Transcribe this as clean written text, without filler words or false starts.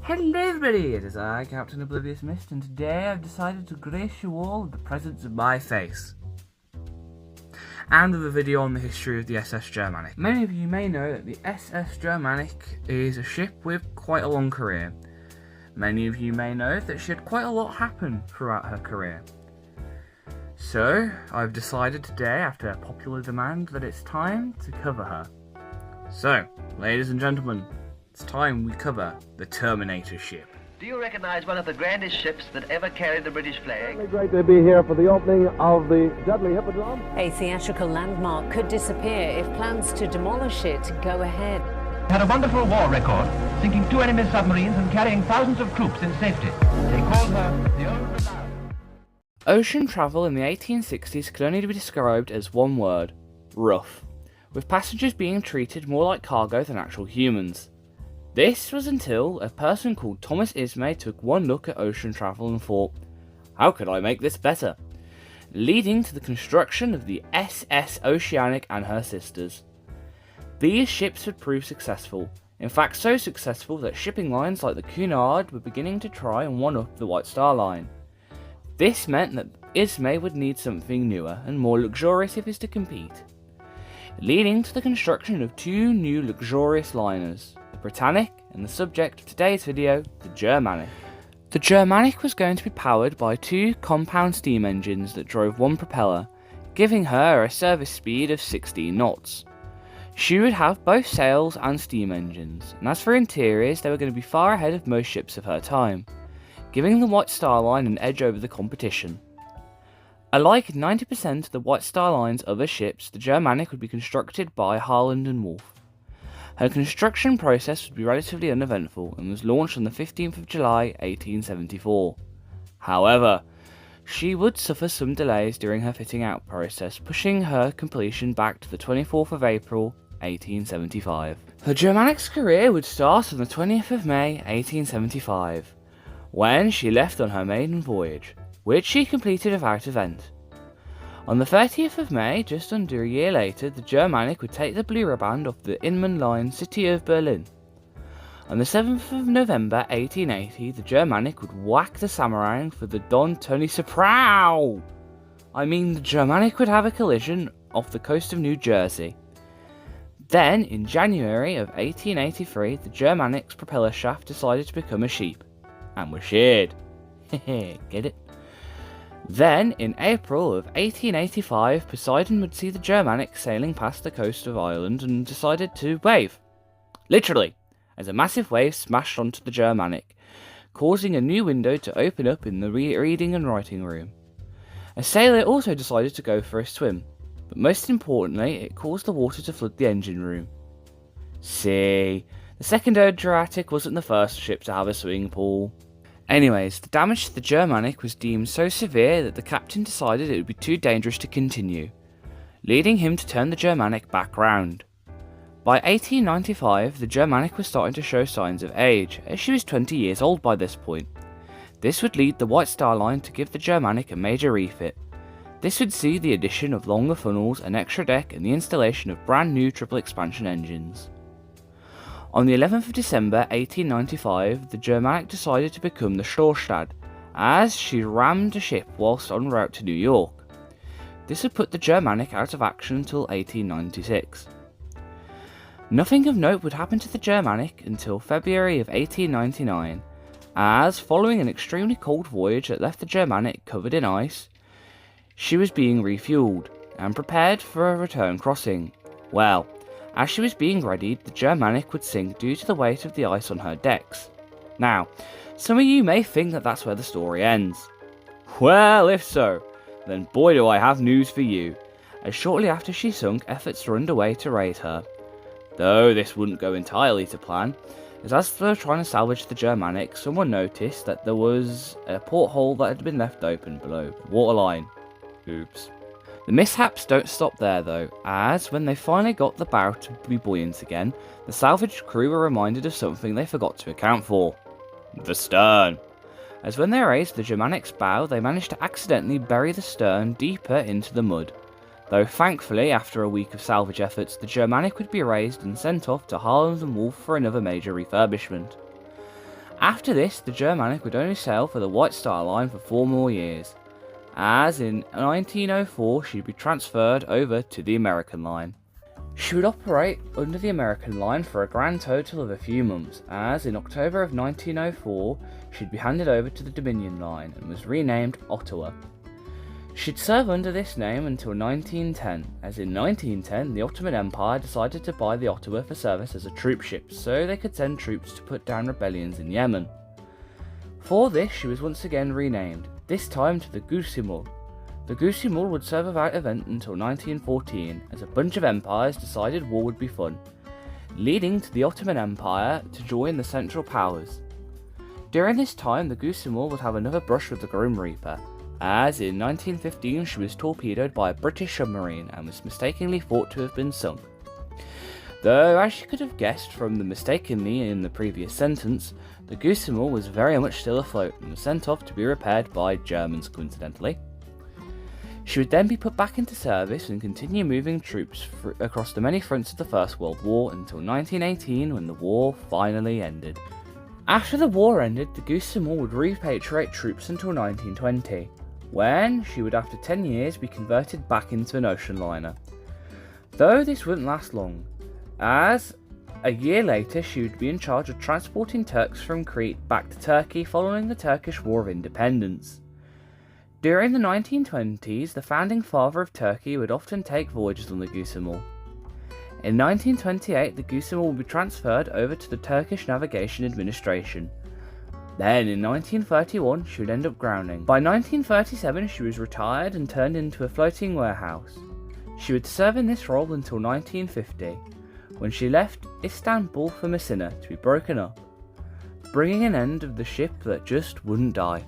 Hello everybody, it is I, Captain Oblivious Mist, and today I've decided to grace you all with the presence of my face. And with a video on the history of the SS Germanic. Many of you may know that the SS Germanic is a ship with quite a long career. Many of you may know that she had quite a lot happen throughout her career. So, I've decided today, after popular demand, that it's time to cover her. So, ladies and gentlemen, it's time we cover the Terminator ship. Do you recognize one of the grandest ships that ever carried the British flag? It's great to be here for the opening of the Dudley Hippodrome. A theatrical landmark could disappear if plans to demolish it go ahead. Had a wonderful war record, sinking 2 enemy submarines and carrying thousands of troops in safety. They called her the Old Reliable. Ocean travel in the 1860s could only be described as one word: rough, with passengers being treated more like cargo than actual humans. This was until a person called Thomas Ismay took one look at ocean travel and thought, how could I make this better? Leading to the construction of the SS Oceanic and her sisters. These ships would prove successful, in fact so successful that shipping lines like the Cunard were beginning to try and one-up the White Star Line. This meant that Ismay would need something newer and more luxurious if he is to compete, leading to the construction of two new luxurious liners, the Britannic and the subject of today's video, the Germanic. The Germanic was going to be powered by two compound steam engines that drove one propeller, giving her a service speed of 16 knots. She would have both sails and steam engines, and as for interiors, they were going to be far ahead of most ships of her time, giving the White Star Line an edge over the competition. Unlike 90% of the White Star Line's other ships, the Germanic would be constructed by Harland and Wolff. Her construction process would be relatively uneventful and was launched on the 15th of July 1874. However, she would suffer some delays during her fitting out process, pushing her completion back to the 24th of April 1875. Her Germanic's career would start on the 20th of May 1875, when she left on her maiden voyage, which she completed without event. On the 30th of May, just under a year later, the Germanic would take the blue riband off the Inman Line City of Berlin. On the 7th of November 1880, the Germanic would whack the Samarang for the Don Tony Soprano. The Germanic would have a collision off the coast of New Jersey. Then, in January of 1883, the Germanic's propeller shaft decided to become a sheep, and was sheared. Get it? Then, in April of 1885, Poseidon would see the Germanic sailing past the coast of Ireland and decided to wave. Literally, as a massive wave smashed onto the Germanic, causing a new window to open up in the reading and writing room. A sailor also decided to go for a swim, but most importantly, it caused the water to flood the engine room. See, the second Adriatic wasn't the first ship to have a swimming pool. Anyways, the damage to the Germanic was deemed so severe that the captain decided it would be too dangerous to continue, leading him to turn the Germanic back round. By 1895, the Germanic was starting to show signs of age, as she was 20 years old by this point. This would lead the White Star Line to give the Germanic a major refit. This would see the addition of longer funnels, an extra deck, and the installation of brand new triple expansion engines. On the 11th of December 1895, the Germanic decided to become the Storstad, as she rammed a ship whilst en route to New York. This would put the Germanic out of action until 1896. Nothing of note would happen to the Germanic until February of 1899, as following an extremely cold voyage that left the Germanic covered in ice, she was being refueled and prepared for a return crossing. Well, as she was being readied, the Germanic would sink due to the weight of the ice on her decks. Now, some of you may think that that's where the story ends. Well, if so, then boy do I have news for you, as shortly after she sunk, efforts were underway to raise her. Though this wouldn't go entirely to plan, as they were trying to salvage the Germanic, someone noticed that there was a porthole that had been left open below the waterline. Oops. The mishaps don't stop there though, as when they finally got the bow to be buoyant again, the salvage crew were reminded of something they forgot to account for: the stern. As when they raised the Germanic's bow, they managed to accidentally bury the stern deeper into the mud, though thankfully after a week of salvage efforts, the Germanic would be raised and sent off to Harland and Wolff for another major refurbishment. After this, the Germanic would only sail for the White Star Line for 4 more years, as in 1904 she'd be transferred over to the American Line. She would operate under the American Line for a grand total of a few months, as in October of 1904 she'd be handed over to the Dominion Line and was renamed Ottawa. She'd serve under this name until 1910, as in 1910 the Ottoman Empire decided to buy the Ottawa for service as a troop ship so they could send troops to put down rebellions in Yemen. For this she was once again renamed, this time to the Gusimul. The Gusimul would serve without event until 1914, as a bunch of empires decided war would be fun, leading to the Ottoman Empire to join the Central Powers. During this time, the Gusimul would have another brush with the Grim Reaper, as in 1915 she was torpedoed by a British submarine and was mistakenly thought to have been sunk. Though, as you could have guessed from the mistakenly in the previous sentence, the Gusimul was very much still afloat and was sent off to be repaired by Germans, coincidentally. She would then be put back into service and continue moving troops across the many fronts of the First World War until 1918, when the war finally ended. After the war ended, the Gusimul would repatriate troops until 1920, when she would after 10 years be converted back into an ocean liner. Though this wouldn't last long, as a year later she would be in charge of transporting Turks from Crete back to Turkey following the Turkish War of Independence. During the 1920s, the founding father of Turkey would often take voyages on the Gusimul. In 1928, the Gusimul would be transferred over to the Turkish Navigation Administration. Then, in 1931, she would end up grounding. By 1937, she was retired and turned into a floating warehouse. She would serve in this role until 1950, when she left Istanbul for Messina to be broken up, bringing an end of the ship that just wouldn't die.